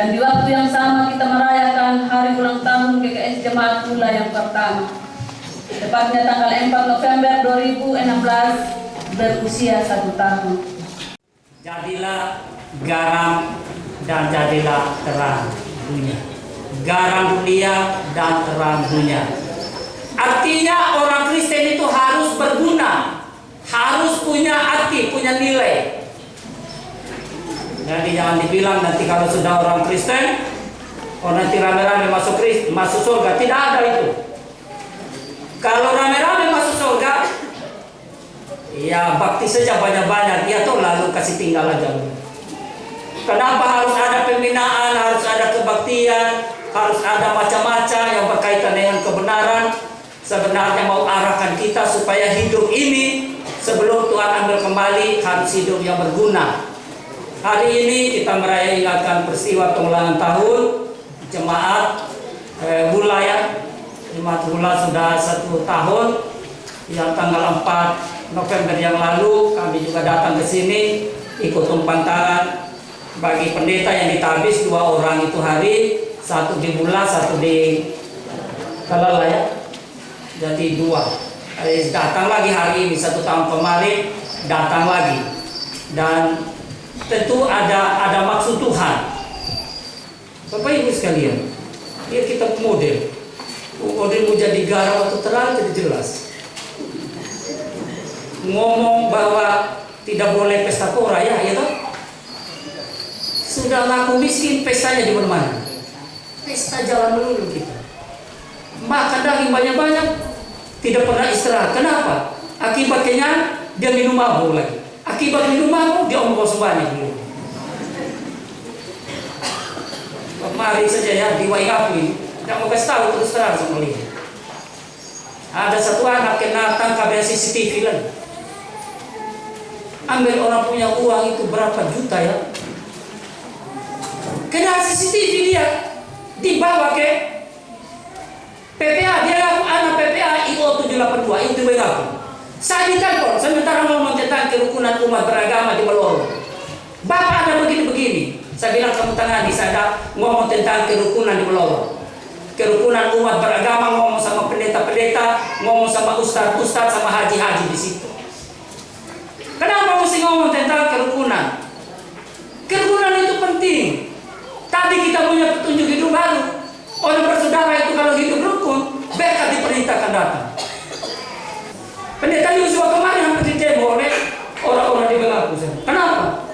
Dan di waktu yang sama kita merayakan hari ulang tahun GKS Jemaat Pula yang pertama. Tepatnya tanggal 4 November 2016 berusia 1 tahun. Jadilah garam dan jadilah terang dunia. Garam dunia dan terang dunia. Artinya orang Kristen itu harus berguna, harus punya arti, punya nilai. Jadi jangan dibilang nanti kalau sudah orang Kristen, nanti rame-rame masuk surga. Tidak ada itu. Kalau rame-rame masuk surga, ya bakti saja banyak-banyak. Ya toh lalu kasih tinggal aja. Kenapa harus ada pembinaan, harus ada kebaktian, harus ada macam-macam yang berkaitan dengan kebenaran? Sebenarnya mau arahkan kita supaya hidup ini sebelum Tuhan ambil kembali harus hidup yang berguna. Hari ini kita merayakan peristiwa pengulangan tahun jemaat Bula ya. Jemaat Bula sudah 1 tahun. Yang tanggal 4 November yang lalu kami juga datang ke sini ikut tumpang tangan bagi pendeta yang ditabis 2 orang itu hari, 1 di Bula, 1 di Kalala ya. Jadi 2. Datang lagi hari ini 1 tahun kemarin datang lagi. Dan tentu ada maksud Tuhan. Bapak Ibu sekalian, ya kita model mau jadi garam atau terang jadi jelas. Ngomong bahwa tidak boleh pesta pora ya toh? Sudah ngaku miskin, pestanya di mana-mana. Pesta jalan melulu kita. Makan daging banyak-banyak, tidak pernah istirahat. Kenapa? Akibatnya dia minum mabuk lagi. Akibat minum mabuk dia omong sebanyak dulu. Mari saja ya di Waigapu ini, tidak mau kasih tahu terus terang sama lihat. Ada 1 anak kena tangkap yang CCTV lagi. Ambil orang punya uang itu berapa juta ya? Kena CCTV dia dibawa ke PPA, dia ngaku anak PPA IO 782 itu mengaku. Saya ditelepon sementara ngomong tentang kerukunan umat beragama di Meloro. Bapak ada begini-begini. Saya bilang kamu tangani, saya ngomong tentang kerukunan di Meloro. Kerukunan umat beragama, ngomong sama pendeta-pendeta, ngomong sama ustaz-ustaz, sama haji-haji di situ. Kenapa mesti ngomong tentang kerukunan? Kerukunan itu penting. Tadi kita punya petunjuk hidup baru. Orang bersaudara itu kalau hidup rukun, mereka diperintahkan datang. Pendeta Yusuf kemarin hampir didemo oleh orang-orang di Belaku. Kenapa?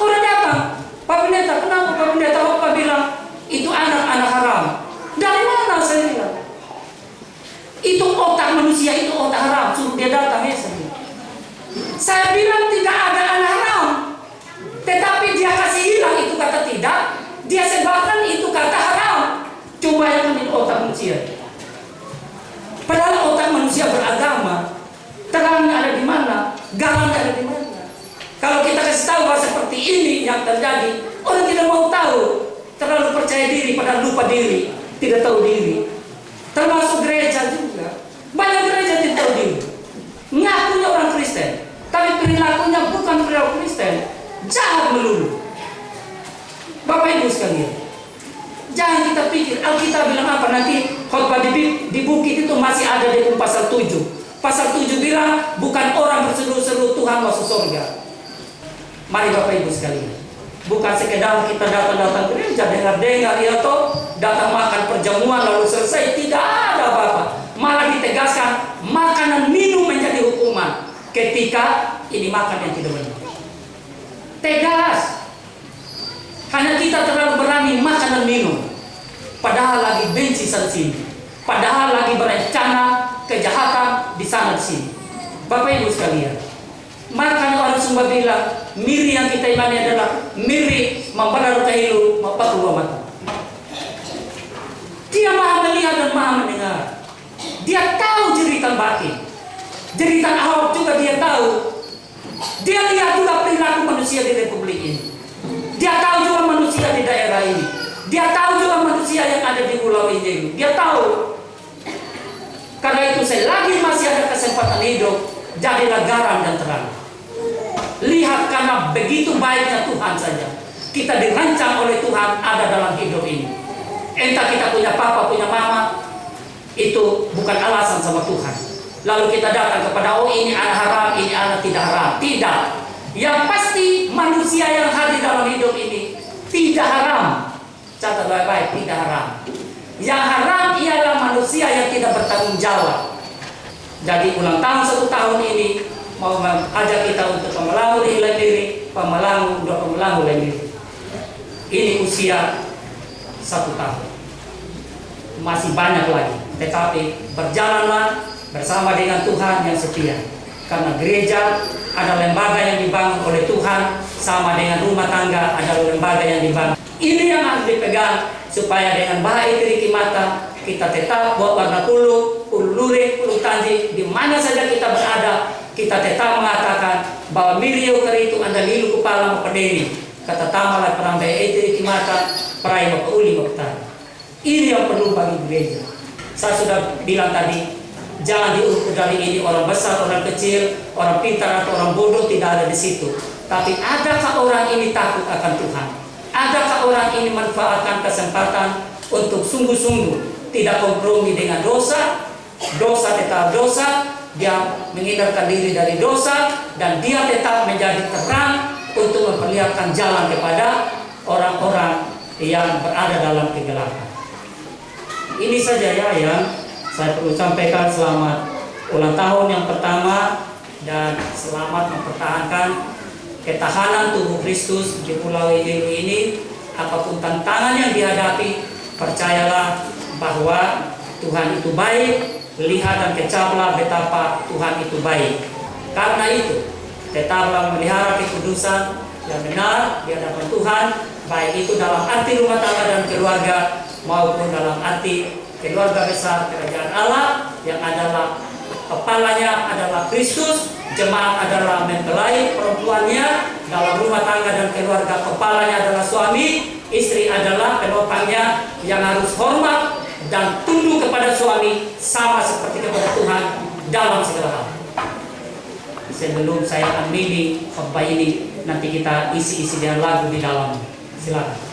Orang datang, Pak Pendeta, kenapa Pak Pendeta? Bapak bilang itu anak-anak haram. Dari mana saya bilang? Itu otak manusia, itu otak haram. Suruh dia datang ya saya bilang tidak ada anak haram, tetapi dia kasih hilang itu kata tidak, dia sebarkan itu kata haram. Coba yang itu otak manusia. Padahal otak manusia beragama, terangnya ada di mana, garamnya ada di mana. Kalau kita kasih tahu bahwa seperti ini yang terjadi, orang tidak mau tahu, terlalu percaya diri, padahal lupa diri, tidak tahu diri. Termasuk gereja juga, banyak gereja tidak tahu diri, ngakunya orang Kristen, tapi perilakunya bukan perilaku Kristen, jahat melulu. Bapak Ibu sekalian, jangan kita pikir Alkitab bilang apa nanti khotbah di bukit itu masih ada di pasal 7. Pasal 7 bilang bukan orang berseru-seru Tuhan masuk surga. Mari Bapak Ibu sekalian, bukan sekedar kita datang-datang gereja dengar-dengar ya toh, datang makan perjamuan lalu selesai, tidak ada Bapak. Malah ditegaskan makanan minum menjadi hukuman ketika ini makan yang tidak benar. Tegas. Hanya kita terlalu berani makan dan minum, padahal lagi benci sana sini, padahal lagi berencana kejahatan di sana sini. Bapak Ibu sekalian, makanya orang Sumba bilang miri yang kita imani adalah miri membenar kahilu mapakulu mata. Dia maha melihat dan maha mendengar. Dia tahu jeritan batin, jeritan Ahok juga dia tahu. Dia lihat juga perilaku manusia di Republik ini. Dia tahu juga manusia di daerah ini. Dia tahu juga manusia yang ada di pulau ini. Dia tahu. Karena itu selagi masih ada kesempatan hidup, jadilah garam dan terang. Lihat karena begitu baiknya Tuhan saja. kita dirancang oleh Tuhan ada dalam hidup ini. Entah kita punya papa, punya mama, itu bukan alasan sama Tuhan. Lalu kita datang kepada, oh ini anak haram, ini anak tidak haram. Tidak. Yang pasti manusia yang hadir dalam hidup ini tidak haram. Catat baik-baik, tidak haram. Yang haram ialah manusia yang tidak bertanggung jawab. Jadi ulang tahun 1 tahun ini mau mengajak kita untuk pemelangu diri, pemelangu diri. Ini usia 1 tahun. Masih banyak lagi, tetapi berjalanlah bersama dengan Tuhan yang setia. Karena gereja adalah lembaga yang dibangun oleh Tuhan, sama dengan rumah tangga adalah lembaga yang dibangun. Ini yang harus dipegang supaya dengan baik diri mata kita tetap buat warna puluh lure, puluh tanji, di mana saja kita berada, kita tetap mengatakan bahwa Mirio kari itu anda lilu kepala memperdiri. Kata tamalah perang baik diri mata, perai mapauli mapetari. Ini yang perlu bagi gereja. Saya sudah bilang tadi, jangan diukur dari ini orang besar, orang kecil, orang pintar atau orang bodoh, tidak ada di situ. Tapi adakah orang ini takut akan Tuhan? Adakah orang ini manfaatkan kesempatan untuk sungguh-sungguh tidak kompromi dengan dosa? Dosa tetap dosa, dia menghindarkan diri dari dosa, dan dia tetap menjadi terang untuk memperlihatkan jalan kepada orang-orang yang berada dalam kegelapan. Ini saja ya yang saya perlu sampaikan. Selamat ulang tahun yang pertama, dan selamat mempertahankan ketahanan tubuh Kristus di Pulau Idilu ini. Apapun tantangan yang dihadapi, percayalah bahwa Tuhan itu baik. Lihat dan kecaplah betapa Tuhan itu baik. Karena itu, tetaplah memelihara kekudusan yang benar di hadapan Tuhan, baik itu dalam arti rumah tangga dan keluarga, maupun dalam arti keluarga besar kerajaan Allah, yang adalah kepalanya adalah Kristus, jemaat adalah mempelai perempuannya, dalam rumah tangga dan keluarga kepalanya adalah suami, istri adalah penopangnya yang harus hormat dan tunduk kepada suami sama seperti kepada Tuhan dalam segala hal. Sebelum saya amini khotbah ini, nanti kita isi dengan lagu di dalam. Silakan.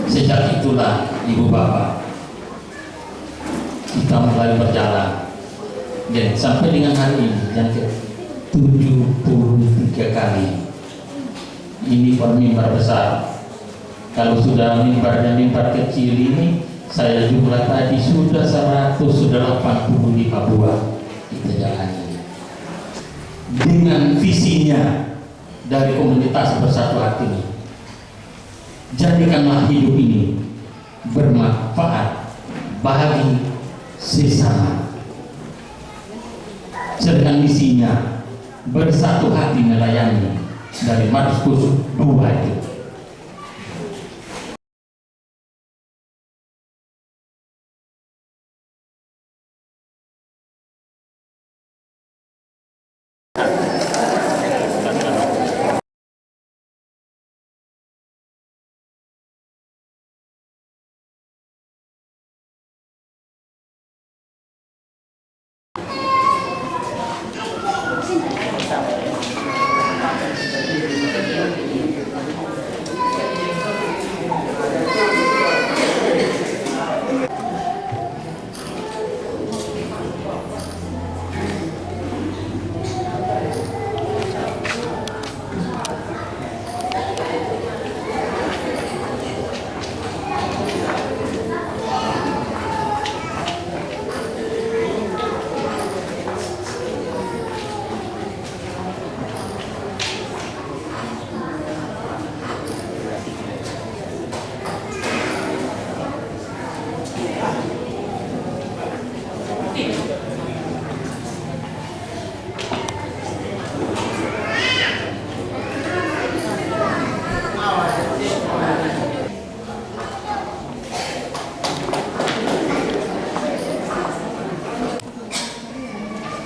Sejak itulah Ibu Bapak, kita mulai berjalan, dan sampai dengan hari ini yang ke-73 kali. Ini per mimbar besar. Kalau sudah mimbarnya mimbar kecil ini, saya jumlah tadi sudah 185 buah kita jalani. Dengan visinya dari komunitas Bersatu Hati ini, jadikanlah hidup ini bermanfaat bagi sesama. Sedangkan misinya bersatu hati melayani dari Markus 2 itu.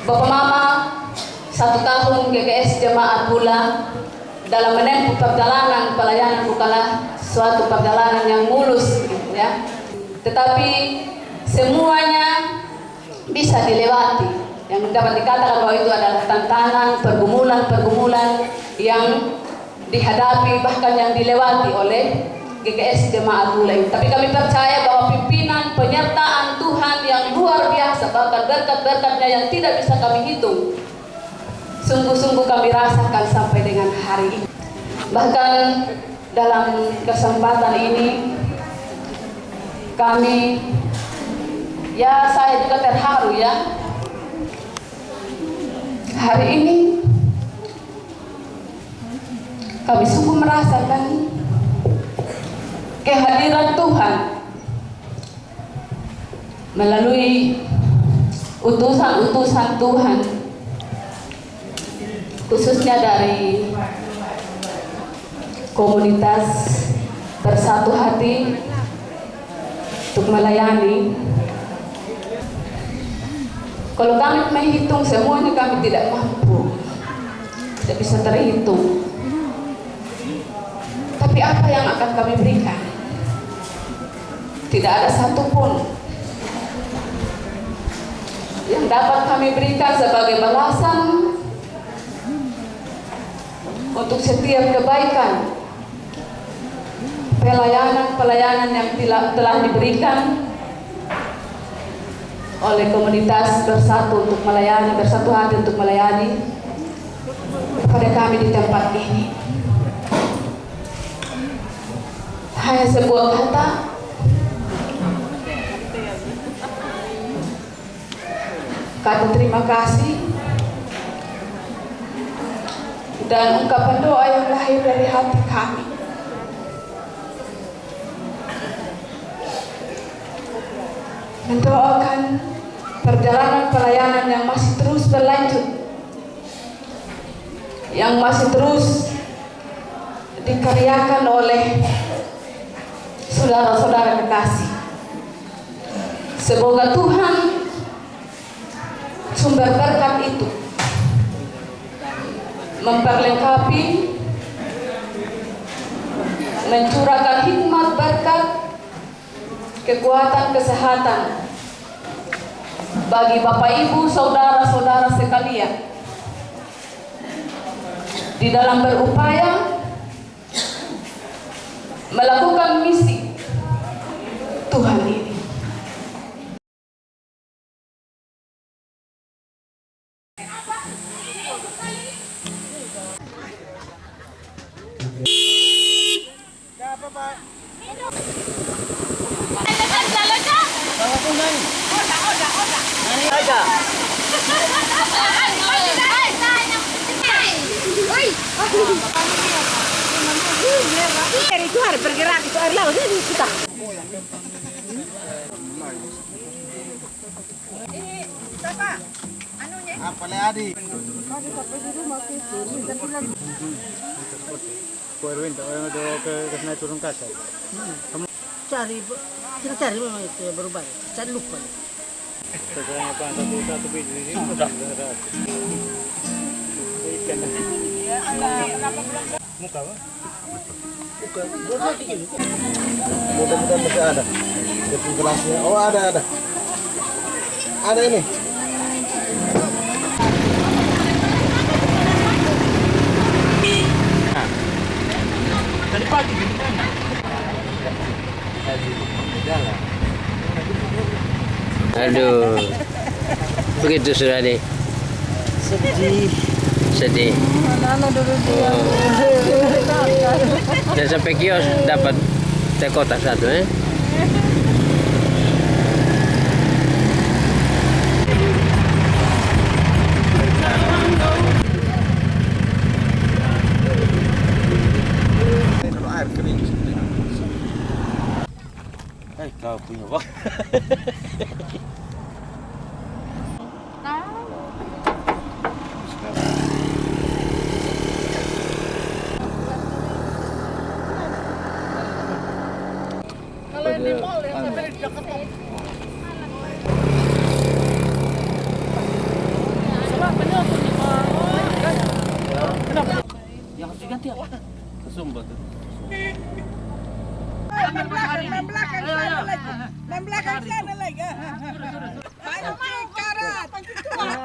Bapak Mama, 1 tahun GGS Jemaat Pula dalam menempuh perjalanan pelayanan bukanlah suatu perjalanan yang mulus gitu ya. Tetapi semuanya bisa dilewati. Yang dapat dikatakan bahwa itu adalah tantangan, pergumulan-pergumulan yang dihadapi bahkan yang dilewati oleh GKS Jemaat Ula ini. Tapi kami percaya bahwa pimpinan penyertaan Tuhan yang luar biasa, bahkan berkat-berkatnya yang tidak bisa kami hitung, sungguh-sungguh kami rasakan sampai dengan hari ini. Bahkan dalam kesempatan ini kami, ya saya juga terharu ya. Hari ini kami sungguh merasakan kehadiran Tuhan melalui utusan-utusan Tuhan, khususnya dari komunitas Bersatu Hati untuk melayani. Kalau kami menghitung semuanya, kami tidak mampu, tidak bisa terhitung. Tapi apa yang akan kami berikan? Tidak ada satupun yang dapat kami berikan sebagai balasan untuk setiap kebaikan, pelayanan yang telah diberikan oleh komunitas Bersatu untuk melayani, Bersatu Hati untuk melayani kepada kami di tempat ini. Hanya sebuah kata terima kasih dan ungkapan doa yang lahir dari hati kami. Mendoakan perjalanan pelayanan yang masih terus berlanjut, yang masih terus dikaryakan oleh saudara-saudara kekasih. Semoga Tuhan sumber berkat itu memperlengkapi, mencurahkan hikmat berkat, kekuatan, kesehatan bagi Bapak Ibu, saudara-saudara sekalian di dalam berupaya melakukan misi Tuhan ini. Itu harus bergerak, itu air laut ini kita. Ini siapa? Anunya? Apa Leadi? Kau Erwin, orang itu ke sana turun kasar. Cari, kita cari memang itu ya berubah. Cari lupa. Sekarang apa? Satu biji ini sudah. Muka apa? Muka. Mudah-mudahan masih ada. Depan gelasnya. Oh ada. Ada ini. Tadi pagi di mana? Aduh, begitu sudah deh. Sedih. Dan sampai kios dapat teh kotak satu, Air kering. Kau punya bak. Kalau di mall yang sampai di dekat Yang harus diganti apa? Kesumbat. belakang sana lagi. Main belakang sana lagi. Pancing karat.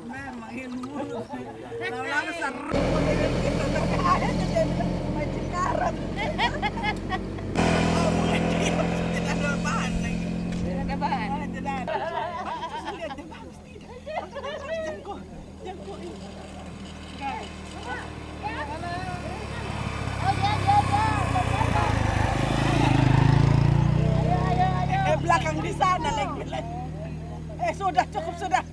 Memang ilmu. Lama-lama seru kita ada jadi pancing karat. Oh, tidak ada bahan lagi. Tidak ada bahan. Tidak ada. Lihat dia bagus tidak. Jangkuk ini. Belakang di sana lagi. Sudah cukup sudah.